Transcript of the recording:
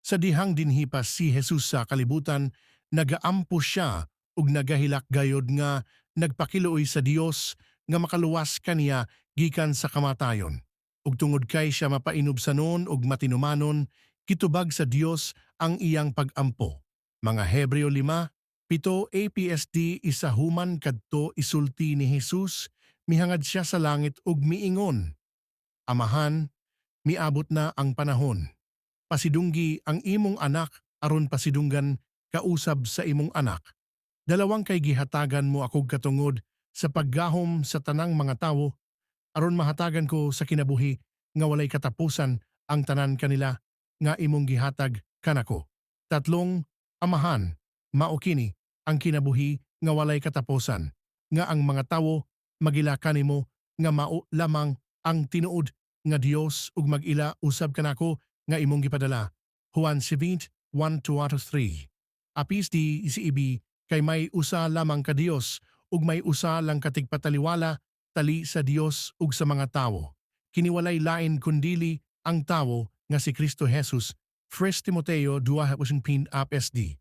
Sa dihang dinhipas si Jesus sa kalibutan, nagaampo siya ug nagahilak gayod nga nagpakiluoy sa Dios nga makaluwas kaniya gikan sa kamatayon. Ug tungod kay siya mapainubsanon ug matinumanon, kitubag sa Dios ang iyang pag-ampo. Mga Hebreo 5:7 APSD isa human kadto isulti ni Jesus, mihangad siya sa langit ug miingon, Amahan, miabot na ang panahon. Pasidunggi ang imong anak aron pasidunggan kausab sa imong anak. Dalawang kay gihatagan mo akog katungod sa paggahom sa tanang mga tawo aron mahatagan ko sa kinabuhi nga walay katapusan ang tanan kanila nga imong gihatag kanako. Tatlong, Amahan, mao kini ang kinabuhi nga walay katapusan, nga ang mga tawo magila kanimo nga mao lamang ang tinuod nga Dios ug magila usab kanako nga imong gipadala. Juan 7:1-3. Apis di isiibi kay may usa lamang ka Dios ug may usa lang katigpataliwala tali sa Dios ug sa mga tawo. Kiniwalay lain kundili ang tawo nga si Kristo Jesus. 1 Timoteo 2:8 APSD.